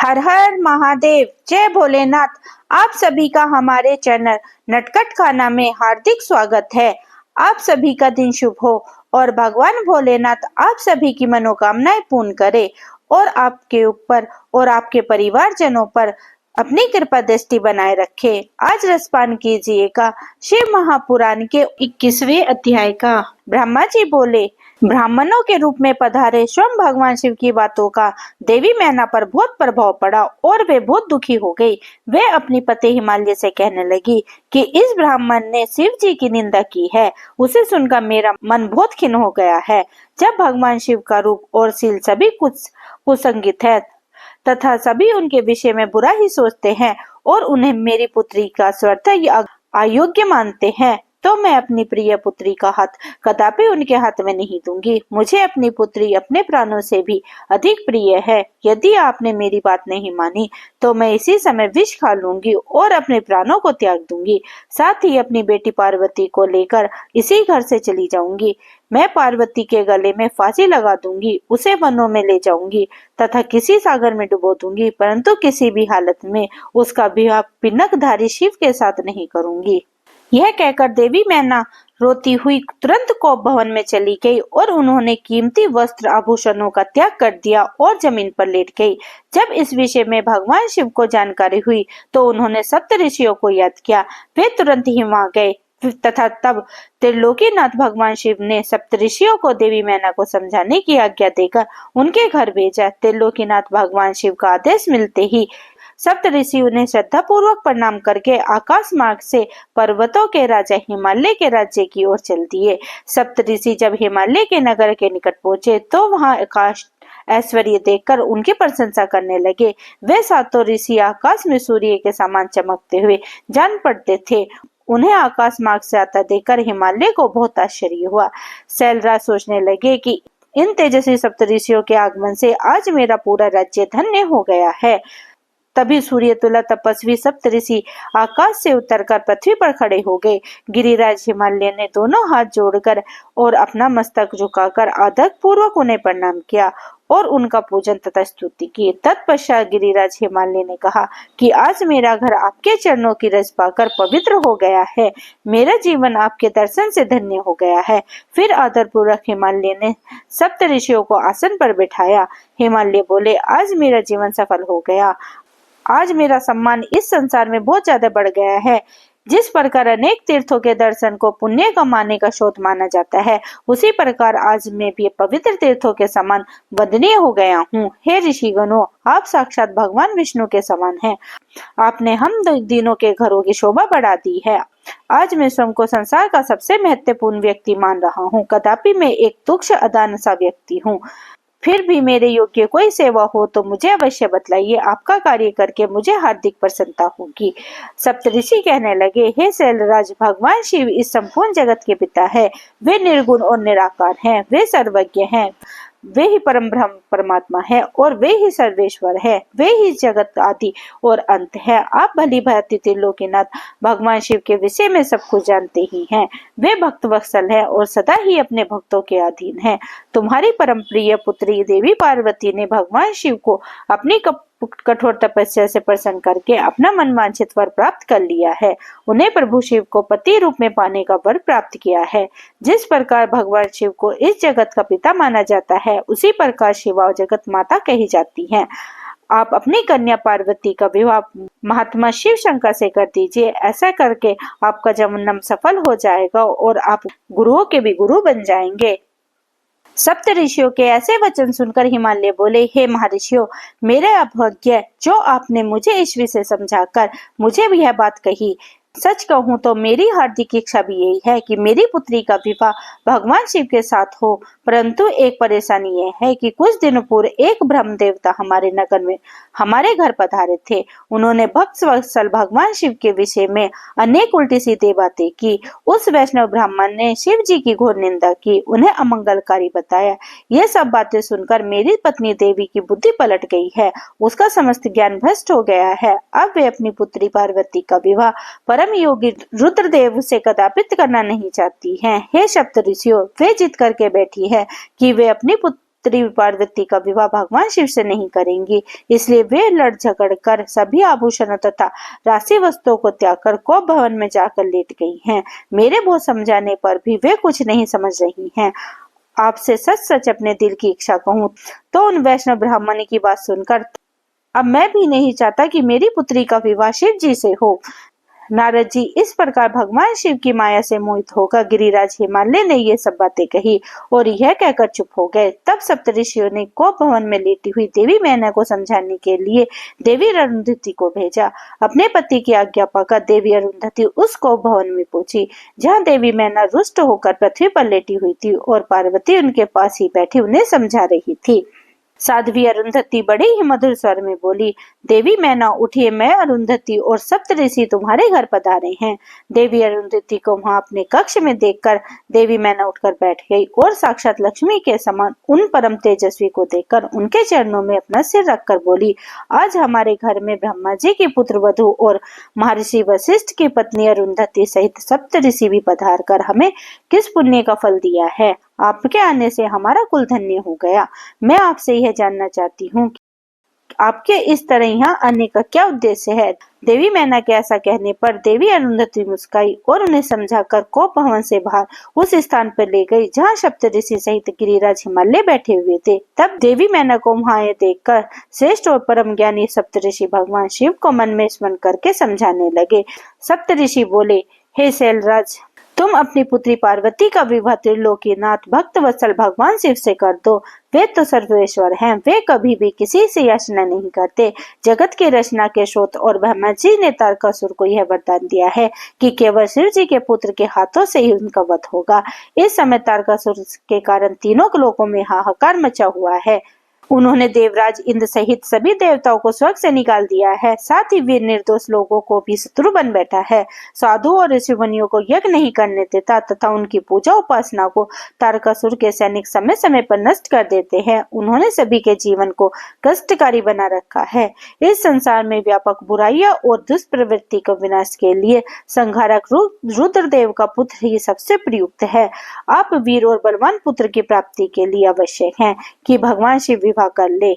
हर हर महादेव, जय भोलेनाथ। आप सभी का हमारे चैनल नटखट खाना में हार्दिक स्वागत है। आप सभी का दिन शुभ हो और भगवान भोलेनाथ आप सभी की मनोकामनाएं पूर्ण करे और आपके ऊपर और आपके परिवारजनों पर अपनी कृपा दृष्टि बनाए रखे। आज रसपान कीजिएगा शिव महापुराण के 21वें अध्याय का। ब्रह्मा जी बोले, ब्राह्मणों के रूप में पधारे स्वयं भगवान शिव की बातों का देवी मैना पर बहुत प्रभाव पड़ा और वे बहुत दुखी हो गई। वे अपनी पति हिमालय से कहने लगी कि इस ब्राह्मण ने शिव जी की निंदा की है। उसे सुनकर मेरा मन बहुत खिन्न हो गया है। जब भगवान शिव का रूप और शील सभी कुछ कुसंगित है तथा सभी उनके विषय में बुरा ही सोचते हैं और उन्हें मेरी पुत्री का स्वर्थ अयोग्य मानते हैं, तो मैं अपनी प्रिय पुत्री का हाथ कदापि उनके हाथ में नहीं दूंगी। मुझे अपनी पुत्री अपने प्राणों से भी अधिक प्रिय है। यदि आपने मेरी बात नहीं मानी तो मैं इसी समय विष खा लूंगी और अपने प्राणों को त्याग दूंगी। साथ ही अपनी बेटी पार्वती को लेकर इसी घर से चली जाऊंगी। मैं पार्वती के गले में फांसी लगा दूंगी, उसे वनों में ले जाऊंगी तथा किसी सागर में डुबो दूंगी, परंतु किसी भी हालत में उसका विवाह पिनकधारी शिव के साथ नहीं करूंगी। यह कहकर देवी मैना रोती हुई तुरंत कोप भवन में चली गई और उन्होंने कीमती वस्त्र आभूषणों का त्याग कर दिया और जमीन पर लेट गई। जब इस विषय में भगवान शिव को जानकारी हुई तो उन्होंने सप्त ऋषियों को याद किया। वे तुरंत ही वहां गए तथा तब त्रिलोकीनाथ भगवान शिव ने सप्तऋषियों को देवी मैना को समझाने की आज्ञा देकर उनके घर भेजा। त्रिलोकीनाथ भगवान शिव का आदेश मिलते ही सप्त ऋषि उन्हें श्रद्धा पूर्वक प्रणाम करके आकाश मार्ग से पर्वतों के राजा हिमालय के राज्य की ओर चल दिए। सप्त ऋषि जब हिमालय के नगर के निकट पहुंचे तो वहां आकाश ऐश्वर्य देखकर उनकी प्रशंसा करने लगे। वे सातों ऋषि आकाश में सूर्य के समान चमकते हुए जान पड़ते थे। उन्हें आकाश मार्ग से आता देखकर हिमालय को बहुत आश्चर्य हुआ। शैलराज सोचने लगे कि इन तेजस्वी सप्तऋषियों के आगमन से आज मेरा पूरा राज्य धन्य हो गया है। तभी सूर्यतुल्य तपस्वी सप्तऋषि आकाश से उतरकर पृथ्वी पर खड़े हो गए। गिरिराज हिमालय ने दोनों हाथ जोड़कर और अपना मस्तक झुकाकर आदर पूर्वक उन्हें प्रणाम किया और उनका पूजन तथा स्तुति की। तत्पश्चात गिरिराज हिमालय ने कहा कि आज मेरा घर आपके चरणों की रस पाकर पवित्र हो गया है। मेरा जीवन आपके दर्शन से धन्य हो गया है। फिर आदर पूर्वक हिमालय ने सप्त ऋषियों को आसन पर बिठाया। हिमालय बोले, आज मेरा जीवन सफल हो गया। आज मेरा सम्मान इस संसार में बहुत ज्यादा बढ़ गया है। जिस प्रकार अनेक तीर्थों के दर्शन को पुण्य कमाने का स्रोत माना जाता है, उसी प्रकार आज मैं भी पवित्र तीर्थों के समान वंदनीय हो गया हूँ। हे ऋषिगणों, आप साक्षात भगवान विष्णु के समान हैं। आपने हम दिनों के घरों की शोभा बढ़ा दी है। आज मैं स्वयं को संसार का सबसे महत्वपूर्ण व्यक्ति मान रहा हूँ। कदापि मैं एक तुच्छ अदान सा व्यक्ति हूँ। फिर भी मेरे योग्य कोई सेवा हो तो मुझे अवश्य बतलाइए। आपका कार्य करके मुझे हार्दिक प्रसन्नता होगी। सप्तऋषि कहने लगे, हे शैलराज, भगवान शिव इस संपूर्ण जगत के पिता है। वे निर्गुण और निराकार हैं। वे सर्वज्ञ हैं। वे ही परम ब्रह्म परमात्मा है और वे ही सर्वेश्वर है। वे ही जगत आदि और अंत है। आप भली भांति त्रिलोकीनाथ भगवान शिव के विषय में सब कुछ जानते ही हैं। वे भक्त वत्सल है और सदा ही अपने भक्तों के अधीन है। तुम्हारी परम प्रिय पुत्री देवी पार्वती ने भगवान शिव को अपनी कठोर तपस्या से प्रसन्न करके अपना मनवांछित वर प्राप्त कर लिया है। उन्हें प्रभु शिव को पति रूप में पाने का वर प्राप्त किया है। जिस प्रकार भगवान शिव को इस जगत का पिता माना जाता है, उसी प्रकार शिवा जगत माता कही जाती हैं। आप अपनी कन्या पार्वती का विवाह महात्मा शिव शंकर से कर दीजिए। ऐसा करके आपका जन्म सफल हो जाएगा और आप गुरुओं के भी गुरु बन जाएंगे। सप्त ऋषियों के ऐसे वचन सुनकर हिमालय बोले, हे महर्षियों, मेरे अभाग्य जो आपने मुझे इस विषय समझाकर मुझे भी यह बात कही। सच कहूँ तो मेरी हार्दिक इच्छा भी यही है कि मेरी पुत्री का विवाह भगवान शिव के साथ हो, परंतु एक परेशानी यह है कि कुछ दिनों पूर्व एक ब्रह्म देवता हमारे नगर में हमारे घर पधारे थे। उन्होंने भक्त वत्सल भगवान शिव के विषय में अनेक उल्टी सीधी बातें की। उस वैष्णव ब्राह्मण ने शिव जी की घोर निंदा की, उन्हें अमंगलकारी बताया। ये सब बातें सुनकर मेरी पत्नी देवी की बुद्धि पलट गई है। उसका समस्त ज्ञान भ्रष्ट हो गया है। अब वे अपनी पुत्री पार्वती का विवाह परम योगी रुद्रदेव से कदापित करना नहीं चाहती हैं। हे सप्त ऋषियों, वे जिद करके बैठी है कि वे अपनी पुत्री पार्वती का विवाह भगवान शिव से नहीं करेंगी, इसलिए वे लड़ झगड़ कर सभी आभूषणों तथा राशि वस्तुओं को त्याग कर कोप भवन में जाकर लेट गई हैं। मेरे बहुत समझाने पर भी वे कुछ नहीं समझ रही हैं। आपसे सच सच अपने दिल की इच्छा कहूँ तो उन वैष्णव ब्राह्मणी की बात सुनकर अब मैं भी नहीं चाहता कि मेरी पुत्री का विवाह शिव जी से हो। नारद जी इस प्रकार भगवान शिव की माया से मोहित होकर गिरिराज हिमालय ने ये सब बातें कही और यह कहकर चुप हो गए। तब सप्तऋषियों ने कोप भवन में लेटी हुई देवी मैना को समझाने के लिए देवी अरुंधति को भेजा। अपने पति की आज्ञा पाकर देवी अरुंधति उस कोप भवन में पहुंची, जहाँ देवी मैना रुष्ट होकर पृथ्वी पर लेटी हुई थी और पार्वती उनके पास ही बैठी उन्हें समझा रही थी। साध्वी अरुंधति बड़े ही मधुर स्वर में बोली, देवी मैना उठिए, मैं अरुंधति और सप्तऋषि तुम्हारे घर पधारे हैं। देवी अरुंधति को वहां अपने कक्ष में देखकर देवी मैना उठकर बैठ गई और साक्षात लक्ष्मी के समान उन परम तेजस्वी को देखकर उनके चरणों में अपना सिर रखकर बोली, आज हमारे घर में ब्रह्मा जी की पुत्र वधु और महर्षि वशिष्ठ की पत्नी अरुंधति सहित सप्तऋषि भी पधार कर हमें किस पुण्य का फल दिया है। आपके आने से हमारा कुल धन्य हो गया। मैं आपसे यह जानना चाहती हूँ कि आपके इस तरह यहाँ आने का क्या उद्देश्य है। देवी मैना के ऐसा कहने पर देवी अरुंधति मुस्काई और उन्हें समझाकर कोप भवन से बाहर उस स्थान पर ले गई जहाँ सप्तऋषि सहित गिरिराज हिमालय बैठे हुए थे। तब देवी मैना को वहां देखकर श्रेष्ठ और परम ज्ञानी सप्तऋषि भगवान शिव को मन में स्मरण करके समझाने लगे। सप्तऋषि बोले, हे शैलराज, तुम अपनी पुत्री पार्वती का विवाह त्रिलोकीनाथ भक्त वत्सल भगवान शिव से कर दो। वे तो सर्वेश्वर हैं, वे कभी भी किसी से याचना नहीं करते। जगत की रचना के स्रोत और ब्रह्मा जी ने तारकासुर को यह वरदान दिया है कि केवल शिव जी के पुत्र के हाथों से ही उनका वध होगा। इस समय तारकासुर के कारण तीनों लोकों में हाहाकार मचा हुआ है। उन्होंने देवराज इंद्र सहित सभी देवताओं को स्वर्ग से निकाल दिया है, साथ ही वे निर्दोष लोगों को भी शत्रु बन बैठा है। साधु और ऋषि मुनियों को यज्ञ नहीं करने देता तथा उनकी पूजा उपासना को तारकासुर के सैनिक समय समय पर नष्ट कर देते हैं। उन्होंने सभी के जीवन को कष्टकारी बना रखा है। इस संसार में व्यापक बुराइयां और दुष्प्रवृत्ति के विनाश के लिए संहारक रुद्रदेव का पुत्र ही सबसे प्रयुक्त है। आप वीर और बलवान पुत्र की प्राप्ति के लिए आवश्यक है कि भगवान शिव विवाह कर ले।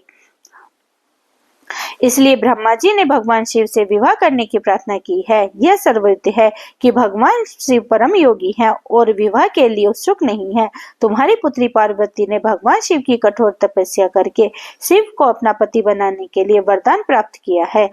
इसलिए ब्रह्मा जी ने भगवान शिव से विवाह करने की प्रार्थना की है। यह सर्वविदित है कि भगवान शिव परम योगी हैं और विवाह के लिए उत्सुक नहीं है। तुम्हारी पुत्री पार्वती ने भगवान शिव की कठोर तपस्या करके शिव को अपना पति बनाने के लिए वरदान प्राप्त किया है।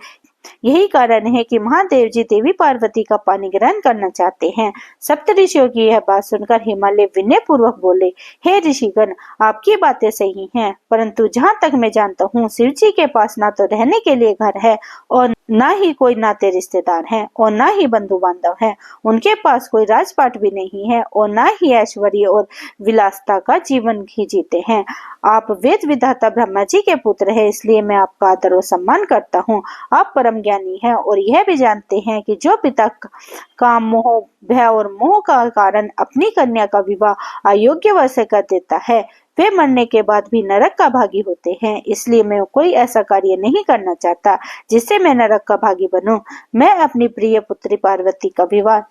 यही कारण है कि महादेव जी देवी पार्वती का पानी ग्रहण करना चाहते हैं। सप्तऋषियों की यह बात सुनकर हिमालय विनय पूर्वक बोले, हे ऋषिगण, आपकी बातें सही हैं, परंतु जहाँ तक मैं जानता हूँ शिव जी के पास ना तो रहने के लिए घर है और ना ही कोई नाते रिश्तेदार हैं और ना ही बंधु बांधव हैं। उनके पास कोई राजपाट भी नहीं है और ना ही ऐश्वर्य और विलासता का जीवन ही जीते हैं। आप वेद विधाता ब्रह्मा जी के पुत्र हैं, इसलिए मैं आपका आदर और सम्मान करता हूँ। आप परम ज्ञानी हैं और यह भी जानते हैं कि जो पिता काम मोह भय और मोह का कारण अपनी कन्या का विवाह अयोग्य वर से कर देता है, वे मरने के बाद भी नरक का भागी होते हैं। इसलिए मैं कोई ऐसा कार्य नहीं करना चाहता जिससे मैं नरक का भागी बनूं। मैं अपनी प्रिय पुत्री पार्वती का विवाह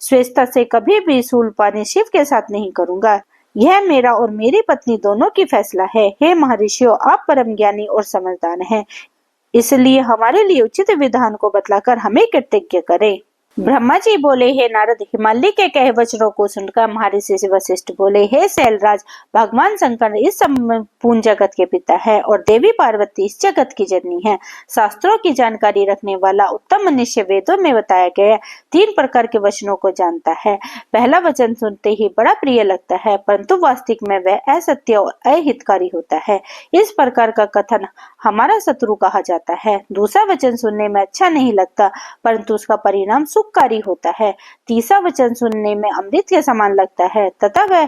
स्वेच्छा से कभी भी शूलपाणी शिव के साथ नहीं करूंगा। यह मेरा और मेरी पत्नी दोनों की फैसला है। हे महर्षियों, आप परम ज्ञानी और समझदार हैं, इसलिए हमारे लिए उचित विधान को बतलाकर हमें कृतज्ञ करें। ब्रह्मा जी बोले, हे नारद, हिमालय के कहे वचनों को सुनकर महर्षि वशिष्ठ बोले, हे शैलराज, भगवान शंकर इस संपूर्ण जगत के पिता है और देवी पार्वती इस जगत की जननी है। शास्त्रों की जानकारी रखने वाला उत्तम मनुष्य वेदों में बताया गया 3 प्रकार के वचनों को जानता है। पहला वचन सुनते ही बड़ा प्रिय लगता है, परंतु वास्तविक में वह असत्य और अहितकारी होता है। इस प्रकार का कथन हमारा शत्रु कहा जाता है। दूसरा वचन सुनने में अच्छा नहीं लगता, परंतु उसका परिणाम सुखकारी होता है। तीसरा वचन सुनने में अमृत के समान लगता है तथा वह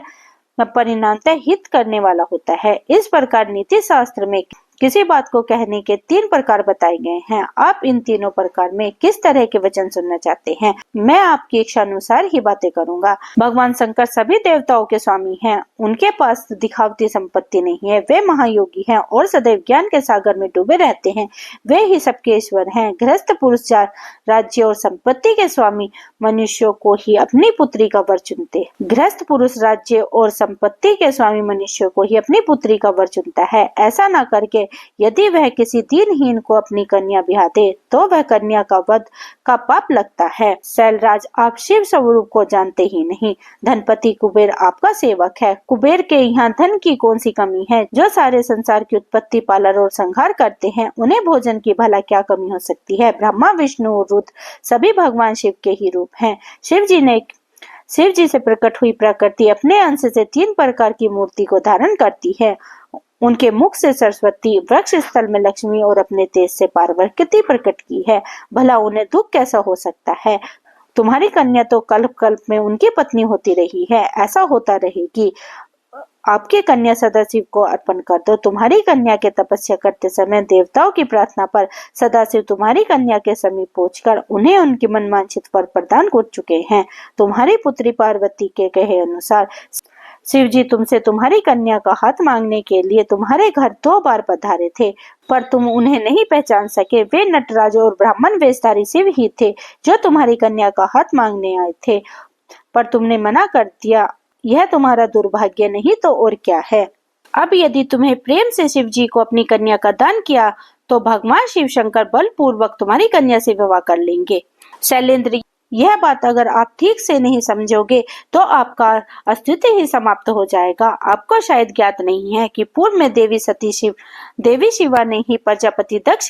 परिणामतः हित करने वाला होता है। इस प्रकार नीति शास्त्र में किसी बात को कहने के 3 प्रकार बताए गए हैं। आप इन तीनों प्रकार में किस तरह के वचन सुनना चाहते हैं? मैं आपकी इच्छा अनुसार ही बातें करूंगा। भगवान शंकर सभी देवताओं के स्वामी हैं। उनके पास दिखावटी संपत्ति नहीं है। वे महायोगी हैं और सदैव ज्ञान के सागर में डूबे रहते हैं। वे ही सबके ईश्वर हैं। गृहस्थ पुरुष राज्य और संपत्ति के स्वामी मनुष्यों को ही अपनी पुत्री का वर चुनते। गृहस्थ पुरुष राज्य और संपत्ति के स्वामी मनुष्यों को ही अपनी पुत्री का वर चुनता है। ऐसा न करके यदि वह किसी दीनहीन को अपनी कन्या ब्याह दे तो वह कन्या का वध का पाप लगता है। शैलराज, आप शिव स्वरूप को जानते ही नहीं। धनपति कुबेर आपका सेवक है। कुबेर के यहाँ धन की कौन सी कमी है? जो सारे संसार की उत्पत्ति, पालन और संहार करते हैं, उन्हें भोजन की भला क्या कमी हो सकती है? ब्रह्मा, विष्णु और रुद्र सभी भगवान शिव के ही रूप हैं। शिव जी से प्रकट हुई प्रकृति अपने अंश से 3 प्रकार की मूर्ति को धारण करती है। उनके मुख से सरस्वती, वृक्ष स्थल में लक्ष्मी और अपने तेज से पार्वती प्रकट की है। भला उन्हें दुख कैसा हो सकता है? तुम्हारी कन्या तो कल्प कल्प में उनकी पत्नी होती रही है। ऐसा होता रहेगी। आपकी कन्या सदाशिव को अर्पण कर दो। तुम्हारी कन्या के तपस्या करते समय देवताओं की प्रार्थना पर सदाशिव तुम्हारी कन्या के समीप पहुंचकर उन्हें उनकी मनवांछित वर प्रदान कर चुके हैं। तुम्हारी पुत्री पार्वती के कहे अनुसार शिव जी तुमसे तुम्हारी कन्या का हाथ मांगने के लिए तुम्हारे घर 2 बार पधारे थे, पर तुम उन्हें नहीं पहचान सके। वे नटराज और ब्राह्मण वेशधारी शिव ही थे जो तुम्हारी कन्या का हाथ मांगने आए थे, पर तुमने मना कर दिया। यह तुम्हारा दुर्भाग्य नहीं तो और क्या है। अब यदि तुम्हें प्रेम से शिव जी को अपनी कन्या का दान किया तो भगवान शिव शंकर बलपूर्वक तुम्हारी कन्या से विवाह कर लेंगे। शैलेंद्र, यह बात अगर आप ठीक से नहीं समझोगे तो आपका अस्तित्व ही समाप्त हो जाएगा। आपको शायद ज्ञात नहीं है कि पूर्व में देवी शिवा ने ही प्रजापति दक्ष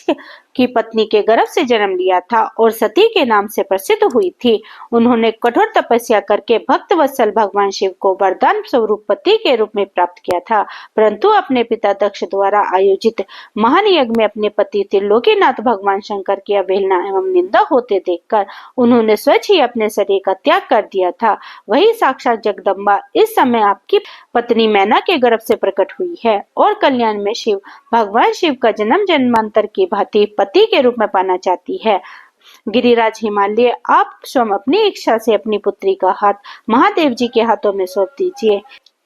की पत्नी के गर्भ से जन्म लिया था और सती के नाम से प्रसिद्ध हुई थी। उन्होंने कठोर तपस्या करके भक्त वत्सल भगवान शिव को वरदान स्वरूप पति के रूप में प्राप्त किया था, परंतु अपने पिता दक्ष द्वारा आयोजित महान यज्ञ में अपने पति त्रिलोकीनाथ भगवान शंकर की अवहेलना एवं निंदा होते देखकर उन्होंने स्वच्छ ही अपने शरीर का त्याग कर दिया था। वही साक्षात जगदम्बा इस समय आपकी पत्नी मैना के गर्भ से प्रकट हुई है और कल्याण में शिव भगवान शिव का जन्म जन्मांतर की भांति पति के रूप में पाना चाहती है। गिरिराज हिमालय, आप स्वयं अपनी इच्छा से अपनी पुत्री का हाथ महादेव जी के हाथों में सौंप दीजिए।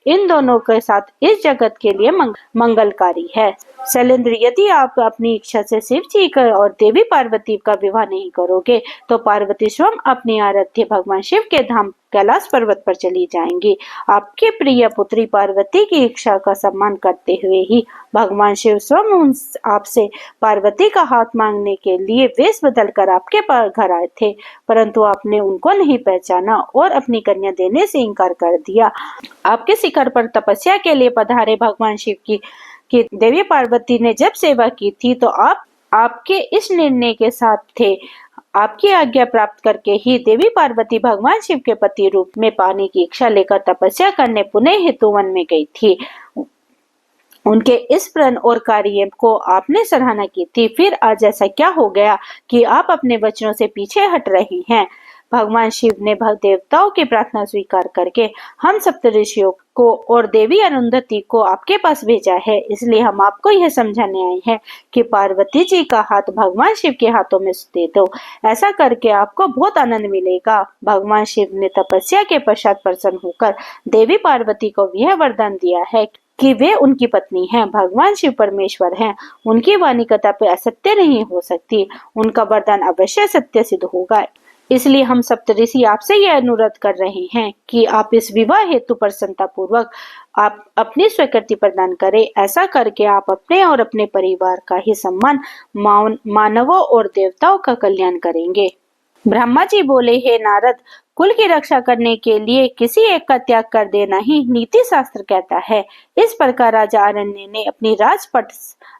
इन दोनों के साथ इस जगत के लिए मंगलकारी है। शैलेंद्र, यदि आप अपनी इच्छा से शिव जी का और देवी पार्वती का विवाह नहीं करोगे तो पार्वती स्वयं अपनी आराध्य भगवान शिव के धाम कैलाश पर्वत पर चली जाएंगी। आपकी प्रिय पुत्री पार्वती की इच्छा का सम्मान करते हुए ही भगवान शिव स्वयं आपसे पार्वती का हाथ मांगने के लिए वेश बदलकर आपके घर आए थे, परंतु आपने उनको नहीं पहचाना और अपनी कन्या देने से इनकार कर दिया। आपके शिखर पर तपस्या के लिए पधारे भगवान शिव की देवी पार्वती ने जब सेवा की थी तो आप आपके इस निर्णय के साथ थे। आपकी आज्ञा प्राप्त करके ही देवी पार्वती भगवान शिव के पति रूप में पाने की इच्छा लेकर तपस्या करने पुणे हेतु वन में गई थी। उनके इस प्रण और कार्य को आपने सराहना की थी, फिर आज ऐसा क्या हो गया कि आप अपने वचनों से पीछे हट रही हैं? भगवान शिव ने देवताओं की प्रार्थना स्वीकार करके हम सप्तऋषियों को और देवी अरुंधति को आपके पास भेजा है। इसलिए हम आपको यह समझाने आए हैं कि पार्वती जी का हाथ भगवान शिव के हाथों में दे दो। ऐसा करके आपको बहुत आनंद मिलेगा। भगवान शिव ने तपस्या के पश्चात प्रसन्न होकर देवी पार्वती को यह वरदान दिया है कि वे उनकी पत्नी हैं। भगवान शिव परमेश्वर हैं। उनकी वाणी कथा पे असत्य नहीं हो सकती। उनका वरदान अवश्य सत्य सिद्ध होगा। इसलिए हम सप्तऋषि आपसे यह अनुरोध कर रहे हैं कि आप इस विवाह हेतु प्रसन्नता पूर्वक आप अपनी स्वीकृति प्रदान करें। ऐसा करके आप अपने और अपने परिवार का ही सम्मान, मानवों और देवताओं का कल्याण करेंगे। ब्रह्मा जी बोले, हे नारद, कुल की रक्षा करने के लिए किसी एक का त्याग कर देना ही नीति शास्त्र कहता है। इस प्रकार राजा अरण्य ने अपनी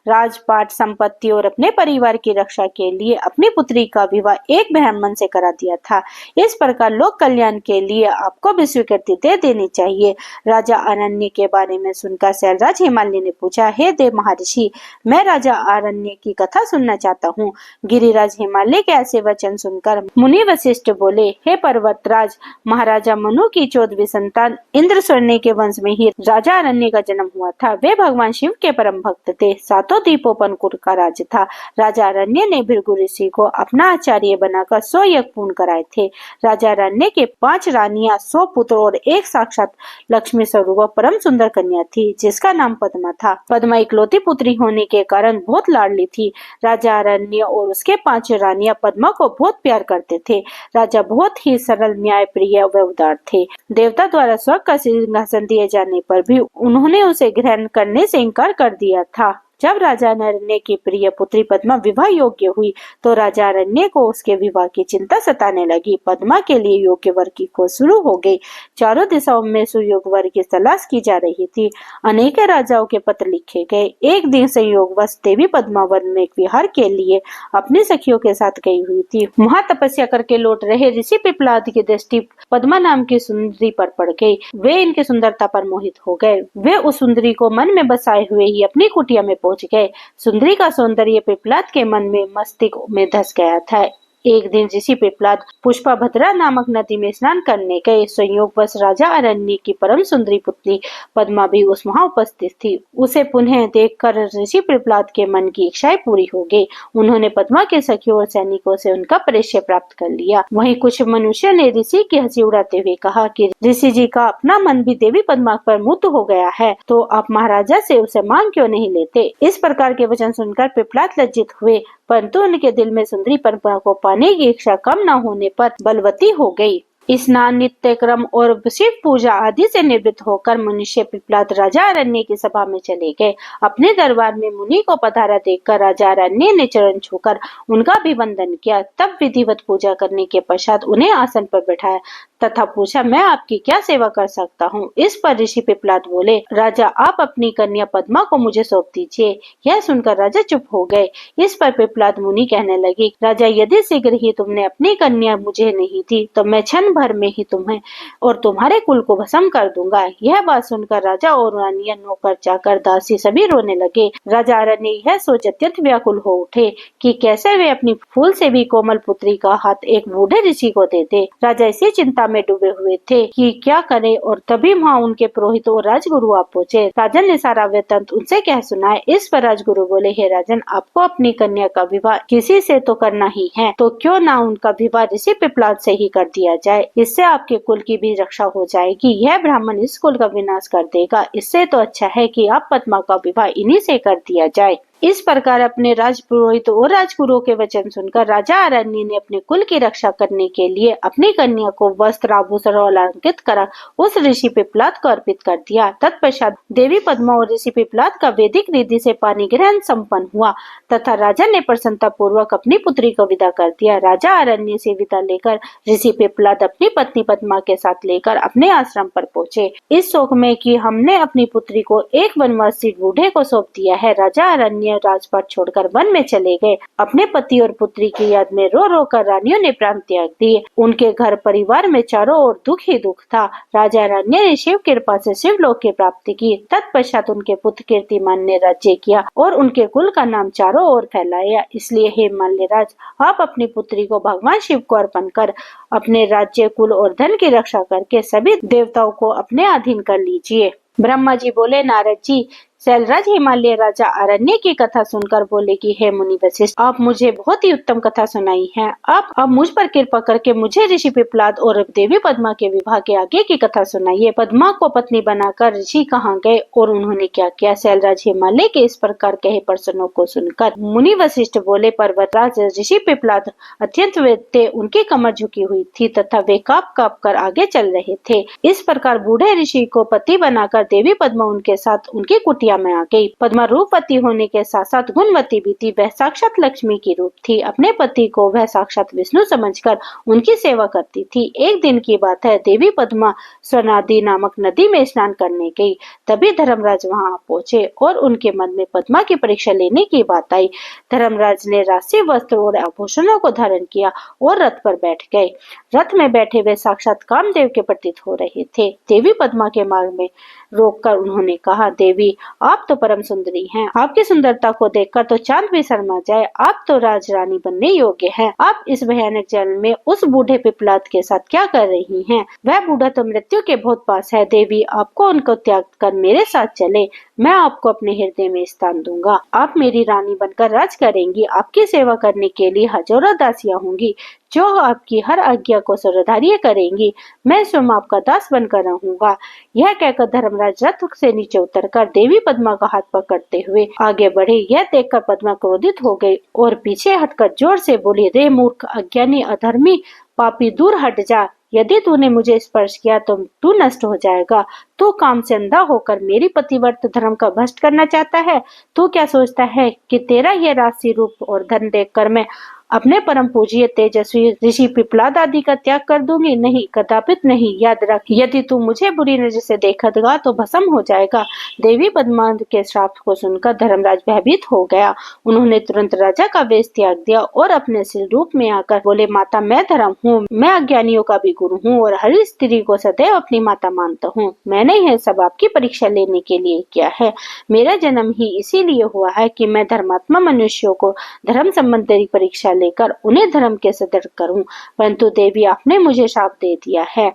राजपाट संपत्ति और अपने परिवार की रक्षा के लिए अपनी पुत्री का विवाह एक ब्राह्मण से करा दिया था। इस प्रकार लोक कल्याण के लिए आपको भी स्वीकृति दे देनी चाहिए। राजा अरण्य के बारे में सुनकर शैलराज हिमालय ने पूछा, हे देव महर्षि, मैं राजा अरण्य की कथा सुनना चाहता हूँ। गिरिराज हिमालय के ऐसे वचन सुनकर मुनि वशिष्ठ बोले, हे पर्वत, पर्वतराज महाराजा मनु की 14वीं संतान इंद्रस्वर्णी के वंश में ही राजा अरण्य का जन्म हुआ था। वे भगवान शिव के परम भक्त थे। सातों द्वीपों पर कुल का राज्य था। राजा अरण्य ने भृगु ऋषि को अपना आचार्य बनाकर 100 यज्ञ पूर्ण कराए थे। राजा अरण्य के 5 रानियां, 100 पुत्र और एक साक्षात लक्ष्मी स्वरूप परम सुंदर कन्या थी, जिसका नाम पद्मा था। पद्मा इकलौती पुत्री होने के कारण बहुत लाडली थी। राजा अरण्य और उसके 5 रानियां पद्मा को बहुत प्यार करते थे। राजा बहुत ही सरल, न्याय प्रिय व उदार थे। देवता द्वारा स्वर्ग का सिंहासन दिए जाने पर भी उन्होंने उसे ग्रहण करने से इनकार कर दिया था। जब राजा अरण्य की प्रिय पुत्री पद्मा विवाह योग्य हुई तो राजा अरण्य को उसके विवाह की चिंता सताने लगी। पद्मा के लिए योग्य वर की खोज शुरू हो गई। चारों दिशाओं में सुयोग्य वर की तलाश की जा रही थी। अनेक राजाओं के पत्र लिखे गए। एक दिन संयोगवश देवी पद्मा वन में विहार के लिए अपनी सखियों के साथ गई हुई थी। वहाँ तपस्या करके लौट रहे ऋषि पिप्पलाद की दृष्टि पद्मा नाम की सुंदरी पर पड़ गई। वे इनकी सुंदरता पर मोहित हो गए। वे उस सुंदरी को मन में बसाए हुए ही अपनी कुटिया में पहुंच गए। सुंदरी का सौंदर्य पिप्पलाद के मन में मस्तिष्क में धस गया था। एक दिन ऋषि पिप्पलाद पुष्पाभद्रा नामक नदी में स्नान करने गए। संयोगवश राजा अरण्य की परम सुंदरी पुत्री पद्मा भी उस वहां उपस्थित थी। उसे पुनः देखकर ऋषि पिप्पलाद के मन की इच्छाएं पूरी हो गई। उन्होंने पद्मा के सखियों और सैनिकों से उनका परिचय प्राप्त कर लिया। वहीं कुछ मनुष्य ने ऋषि की हंसी उड़ाते हुए कहा कि ऋषि जी का अपना मन भी देवी पद्मा पर मुग्ध हो गया है, तो आप महाराजा से उसे मांग क्यों नहीं लेते। इस प्रकार के वचन सुनकर पिप्पलाद लज्जित हुए, परंतु उनके दिल में सुंदरी पद्मा को पाने की इच्छा कम न होने पर बलवती हो गई। स्नान, नित्य क्रम और शिव पूजा आदि से निवृत्त होकर मनुष्य पिप्पलाद राजा अरण्य की सभा में चले गए। अपने दरबार में मुनि को पधारा देखकर राजा अरण्य ने चरण छूकर उनका अभिवंदन किया। तब विधिवत पूजा करने के पश्चात उन्हें आसन पर बैठाया तथा पूछा, मैं आपकी क्या सेवा कर सकता हूँ। इस पर ऋषि पिप्पलाद बोले, राजा आप अपनी कन्या पद्मा को मुझे सौंप दीजिए। यह सुनकर राजा चुप हो गए। इस पर पिप्पलाद मुनि कहने लगी, राजा यदि शीघ्र ही तुमने अपनी कन्या मुझे नहीं दी तो मैं क्षण भर में ही तुम्हें और तुम्हारे कुल को भस्म कर दूंगा। यह बात सुनकर राजा और रानियां, नौकर, चाकर, दासी सभी रोने लगे। राजा अरण्य यह सोच अत्यंत व्याकुल हो उठे कि कैसे वे अपनी फूल से भी कोमल पुत्री का हाथ एक बूढ़े ऋषि को दे दे। राजा इसी चिंता में डूबे हुए थे कि क्या करे, और तभी वहाँ उनके पुरोहित और राजगुरु आप पहुँचे। राजन ने सारा वृत्तांत उनसे कह सुनाए। इस पर राजगुरु बोले, हे राजन, आपको अपनी कन्या का विवाह किसी से तो करना ही है, तो क्यों ना उनका विवाह ऋषि पिप्पलाद से ही कर दिया जाए। इससे आपके कुल की भी रक्षा हो जाएगी। यह ब्राह्मण इस कुल का विनाश कर देगा। इससे तो अच्छा है कि आप पद्मा का विवाह इन्हीं से कर दिया जाए। इस प्रकार अपने राजपुरोहित और राजगुरुओं के वचन सुनकर राजा अरण्य ने अपने कुल की रक्षा करने के लिए अपनी कन्या को वस्त्र, आभूषण और अलंकृत कर उस ऋषि पिप्पलाद को अर्पित कर दिया। तत्पश्चात देवी पद्मा और ऋषि पिप्पलाद का वैदिक रीति से पानी ग्रहण संपन्न हुआ तथा राजा ने प्रसन्नता पूर्वक अपनी पुत्री को विदा कर दिया। राजा अरण्य से विदा लेकर ऋषि पिप्पलाद अपनी पत्नी पद्मा के साथ लेकर अपने आश्रम पर पहुँचे। इस शोक में कि हमने अपनी पुत्री को एक वनवासी बूढ़े को सौंप दिया है, राजा अरण्य राजपाट छोड़कर वन में चले गए। अपने पति और पुत्री की याद में रो रो कर रानियों ने प्राण त्याग दिए। उनके घर परिवार में चारों ओर दुख ही दुख था। राजा अरण्य ने शिव कृपा से शिवलोक की प्राप्ति की। तत्पश्चात उनके पुत्र कीर्तिमान ने राज्य किया और उनके कुल का नाम चारों ओर फैलाया। इसलिए हे माल्यराज, आप अपनी पुत्री को भगवान शिव को अर्पण कर अपने राज्य, कुल और धन की रक्षा करके सभी देवताओं को अपने अधीन कर लीजिए। ब्रह्मा जी बोले, नारद जी, शैलराज हिमालय राजा अरण्य की कथा सुनकर बोले कि हे मुनि वशिष्ठ, आप मुझे बहुत ही उत्तम कथा सुनाई है। आप अब मुझ पर कृपा करके मुझे ऋषि पिप्पलाद और देवी पद्मा के विवाह के आगे की कथा सुनाइए। पद्मा को पत्नी बनाकर ऋषि कहाँ गए और उन्होंने क्या किया। शैलराज हिमालय के इस प्रकार कहे प्रश्नों को सुनकर मुनि वशिष्ठ बोले, पर्वतराज ऋषि पिप्पलाद अत्यंत वेद थे। उनकी कमर झुकी हुई थी तथा वे कांप कांप कर आगे चल रहे थे। इस प्रकार बूढ़े ऋषि को पति बनाकर देवी पद्मा उनके साथ उनकी कुटिया में आ गई। पद्मा रूपवती होने के साथ साथ गुणवती भी थी। वह साक्षात लक्ष्मी की रूप थी। अपने पति को वह साक्षात विष्णु समझकर उनकी सेवा करती थी। एक दिन की बात है, देवी पद्मा स्वनादि नामक नदी में स्नान करने गई। तभी धर्मराज वहां पहुंचे और उनके मन में पद्मा की परीक्षा लेने की बात आई। धर्मराज ने राशि वस्त्र और आभूषणों को धारण किया और रथ पर बैठ गए। रथ में बैठे वे साक्षात कामदेव के प्रतीत हो रहे थे। देवी पद्मा के मार्ग में रोककर उन्होंने कहा, देवी आप तो परम सुंदरी हैं, आपकी सुंदरता को देखकर तो चांद भी शर्मा जाए। आप तो राजरानी बनने योग्य हैं। आप इस भयानक जल में उस बूढ़े पिपलाद के साथ क्या कर रही हैं? वह बूढ़ा तो मृत्यु के बहुत पास है। देवी आपको उनको त्याग कर मेरे साथ चले, मैं आपको अपने हृदय में स्थान दूंगा। आप मेरी रानी बनकर राज करेंगी। आपकी सेवा करने के लिए हजारों दासियां होंगी जो आपकी हर आज्ञा को सरदारिये करेंगी। मैं स्वयं आपका दास बनकर रहूंगा। यह कहकर धर्मराज रथ से नीचे उतरकर देवी पद्मा का हाथ पकड़ते हुए आगे बढ़े। यह देखकर पद्मा क्रोधित हो गई और पीछे हटकर जोर से बोली, रे मूर्ख, अज्ञानी, अधर्मी, पापी, दूर हट जा। यदि तूने मुझे स्पर्श किया तो तू नष्ट हो जाएगा। तू काम से अंधा होकर मेरी पतिव्रत धर्म का भ्रष्ट करना चाहता है। तू क्या सोचता है कि तेरा यह राशि, रूप और धन देखकर मैं अपने परम पूज्य तेजस्वी ऋषि पिपलाद आदि का त्याग कर दूंगी? नहीं, कदापि नहीं। याद रख, यदि तू मुझे बुरी नजर से देखेगा तो भस्म हो जाएगा। देवी पद्मा के श्राप को सुनकर धर्मराज भयभीत हो गया। उन्होंने तुरंत राजा का वेश त्याग दिया और अपने सिर रूप में आकर बोले, माता मैं धर्म हूँ, मैं अज्ञानियों का भी गुरु हूँ और हर स्त्री को सदैव अपनी माता मानता हूँ। मैंने यह सब आपकी परीक्षा लेने के लिए किया है। मेरा जन्म ही इसीलिए हुआ है कि मैं धर्मात्मा मनुष्यों को धर्म संबंधी परीक्षा लेकर उन्हें धर्म के सदृढ़ करूं। परंतु देवी आपने मुझे शाप दे दिया है।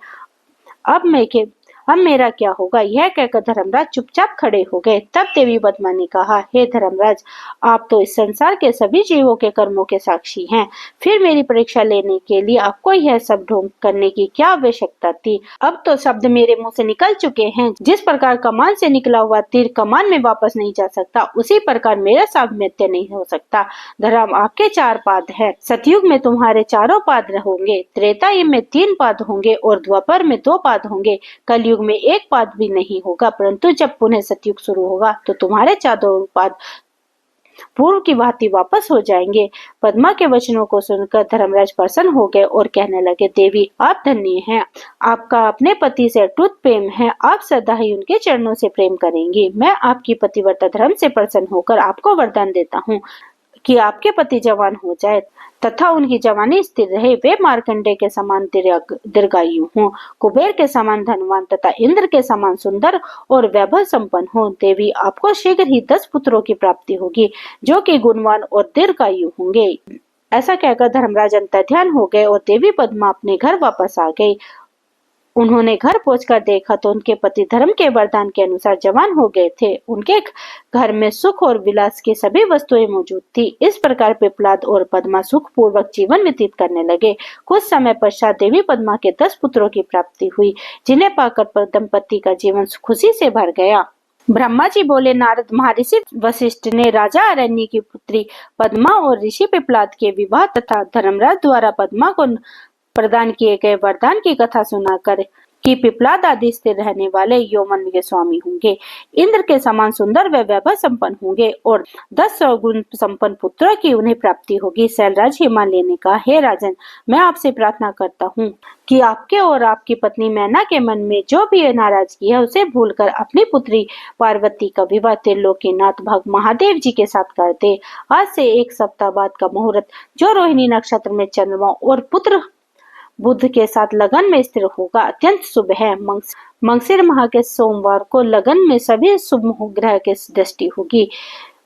अब मेरा क्या होगा? यह कहकर धर्मराज चुपचाप खड़े हो गए। तब देवी पद्मा ने कहा, हे धर्मराज, आप तो इस संसार के सभी जीवों के कर्मों के साक्षी हैं। फिर मेरी परीक्षा लेने के लिए आपको यह सब ढोंग करने की क्या आवश्यकता थी? अब तो शब्द मेरे मुंह से निकल चुके हैं। जिस प्रकार कमान से निकला हुआ तीर कमान में वापस नहीं जा सकता, उसी प्रकार मेरा शाप मिथ्या नहीं हो सकता। धर्म आपके 4 पाद है। सतयुग में तुम्हारे 4 पाद होंगे, त्रेता युग में 3 पाद होंगे और द्वापर में 2 पाद होंगे। कलयुग में 1 पाद भी नहीं होगा। परंतु जब पुनः सतयुग शुरू होगा तो तुम्हारे 4 पाद पूर्व की भांति वापस हो जाएंगे। पद्मा के वचनों को सुनकर धर्मराज प्रसन्न हो गए और कहने लगे, देवी आप धन्य हैं। आपका अपने पति से अटूट प्रेम है। आप सदा ही उनके चरणों से प्रेम करेंगी। मैं आपकी पतिव्रता धर्म से प्रसन्न होकर आपको वरदान देता हूँ कि आपके पति जवान हो जाए तथा उनकी जवानी स्थिर रहे। वे मार्कंडे के समान दीर्घायु हों, कुबेर के समान धनवान तथा इंद्र के समान सुंदर और वैभव संपन्न हो। देवी आपको शीघ्र ही 10 पुत्रों की प्राप्ति होगी जो कि गुणवान और दीर्घायु होंगे। ऐसा कहकर धर्मराज अंतर्ध्यान हो गए और देवी पद्मा अपने घर वापस आ गई। उन्होंने घर पहुंचकर देखा तो उनके पति धर्म के वरदान के अनुसार जवान हो गए थे। उनके घर में सुख और विलास की सभी वस्तुएं मौजूद थी। इस प्रकार पिपलाद और पद्मा सुख पूर्वक जीवन व्यतीत करने लगे। कुछ समय पश्चात देवी पद्मा के 10 पुत्रों की प्राप्ति हुई, जिन्हें पाकर दंपति का जीवन खुशी से भर गया। ब्रह्मा जी बोले, नारद, महर्षि वशिष्ठ ने राजा अरण्य की पुत्री पद्मा और ऋषि पिपलाद के विवाह तथा धर्मराज द्वारा पद्मा को प्रदान किए गए वरदान की कथा सुनाकर कि पिपलाद आदि स्थिर रहने वाले यौवन के स्वामी होंगे, इंद्र के समान सुंदर व वैभव संपन्न होंगे और 10 गुण संपन्न पुत्रों की उन्हें प्राप्ति होगी। शैलराज हिमालय ने कहा, हे राजन, मैं आपसे प्रार्थना करता हूँ कि आपके और आपकी पत्नी मैना के मन में जो भी नाराजगी है उसे भूलकर अपनी पुत्री पार्वती का विवाह त्रिलोकीनाथ भगवान महादेव जी के साथ कर दे। आज से 1 सप्ताह बाद का मुहूर्त जो रोहिणी नक्षत्र में चंद्रमा और पुत्र बुध के साथ लगन में स्थिर होगा, अत्यंत शुभ है। मंगसिर माह के सोमवार को लगन में सभी शुभ ग्रह की दृष्टि होगी।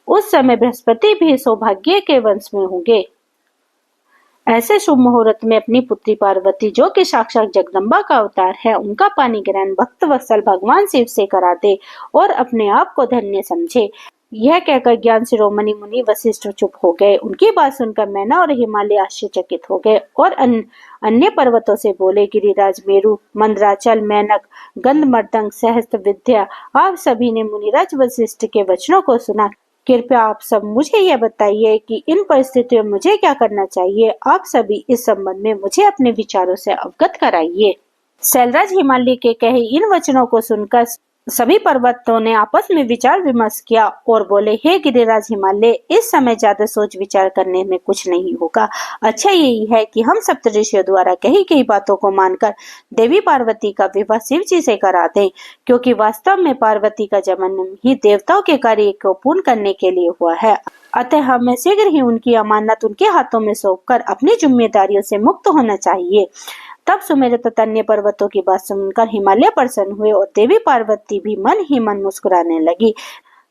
उस समय बृहस्पति भी सौभाग्य के वंश में होंगे। ऐसे शुभ मुहूर्त में अपनी पुत्री पार्वती, जो कि साक्षात जगदम्बा का अवतार है, उनका पानी ग्रहण भक्त वत्सल भगवान शिव से करा दे और अपने आप को धन्य समझे। यह कहकर ज्ञान शिरोमणि मुनि वशिष्ठ चुप हो गए। उनकी बात सुनकर मैना और हिमालय आश्चर्यचकित हो गए और अन्य पर्वतों से बोले, गिरिराज, मेरु, मंदराचल, मैनक, गंधमर्दंग, सहस्त्र विद्या, आप सभी ने मुनिराज वशिष्ठ के वचनों को सुना। कृपया आप सब मुझे यह बताइए कि इन परिस्थितियों में मुझे क्या करना चाहिए। आप सभी इस संबंध में मुझे अपने विचारों से अवगत कराइए। शैलराज हिमालय के कहे इन वचनों को सुनकर सभी पर्वतों ने आपस में विचार विमर्श किया और बोले, हे गिरिराज हिमालय, इस समय ज्यादा सोच विचार करने में कुछ नहीं होगा। अच्छा यही है कि हम सप्तऋषियों द्वारा कही गई बातों को मानकर देवी पार्वती का विवाह शिव जी से करा दें, क्योंकि वास्तव में पार्वती का जन्म ही देवताओं के कार्य को पूर्ण करने के लिए हुआ है। अतः हमें शीघ्र ही उनकी अमानत उनके हाथों में सौंपकर अपनी जिम्मेदारियों से मुक्त होना चाहिए। तब सुमेरु तथा अन्य पर्वतों की बात सुनकर हिमालय प्रसन्न हुए और देवी पार्वती भी मन ही मन मुस्कुराने लगी।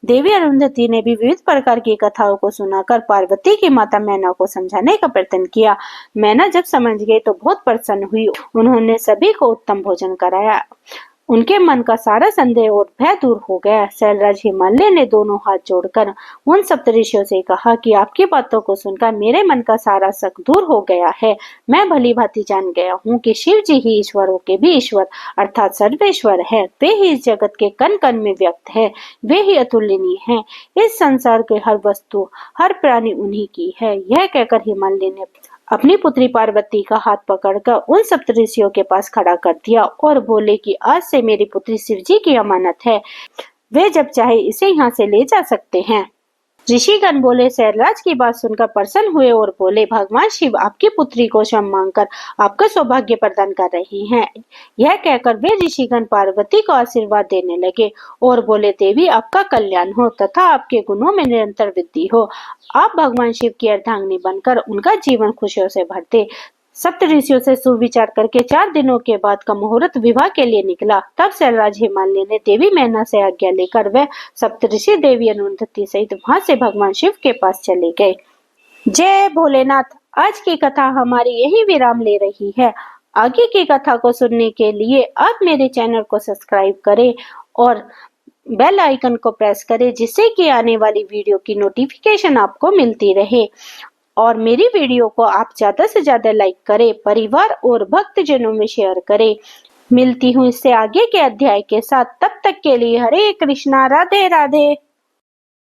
देवी अरुंधति ने भी विविध प्रकार की कथाओं को सुनाकर पार्वती की माता मैना को समझाने का प्रयत्न किया। मैना जब समझ गई तो बहुत प्रसन्न हुई। उन्होंने सभी को उत्तम भोजन कराया। उनके मन का सारा संदेह और भय दूर हो गया। शैलराज हिमालय ने दोनों हाथ जोड़कर उन सप्तऋषियों से कहा कि आपकी बातों को सुनकर मेरे मन का सारा शक दूर हो गया है। मैं भली भांति जान गया हूँ कि शिव जी ही ईश्वरों के भी ईश्वर अर्थात सर्वेश्वर है। वे ही इस जगत के कण कण में व्यक्त है। वे ही अतुलनीय हैं। इस संसार के हर वस्तु हर प्राणी उन्हीं की है। यह कहकर हिमालय ने अपनी पुत्री पार्वती का हाथ पकड़कर उन सप्तऋषियों के पास खड़ा कर दिया और बोले कि आज से मेरी पुत्री शिवजी की अमानत है। वे जब चाहे इसे यहाँ से ले जा सकते हैं। ऋषिगण बोले शैलराज की बात सुनकर प्रसन्न हुए और बोले भगवान शिव आपकी पुत्री को क्षम मांगकर आपका सौभाग्य प्रदान कर रही हैं। यह कहकर वे ऋषिगण पार्वती को आशीर्वाद देने लगे और बोले देवी आपका कल्याण हो तथा आपके गुणों में निरंतर वृद्धि हो। आप भगवान शिव की अर्धांगिनी बनकर उनका जीवन खुशियों से भर दे। सप्तऋषियों से सुविचार करके 4 दिनों के बाद का मुहूर्त विवाह के लिए निकला। तब शैलराज हिमालय ने देवी मैना से आज्ञा लेकर वह सप्तऋषि देवी अरुंधति सहित वहां से भगवान शिव के पास चले गए। जय भोलेनाथ। आज की कथा हमारी यही विराम ले रही है। आगे की कथा को सुनने के लिए आप मेरे चैनल को सब्सक्राइब करें और बेल आइकन को प्रेस करें जिससे कि आने वाली वीडियो की नोटिफिकेशन आपको मिलती रहे। और मेरी वीडियो को आप ज्यादा से ज्यादा लाइक करें, परिवार और भक्तजनों में शेयर करें। मिलती हूँ इससे आगे के अध्याय के साथ। तब तक के लिए हरे कृष्णा, राधे राधे।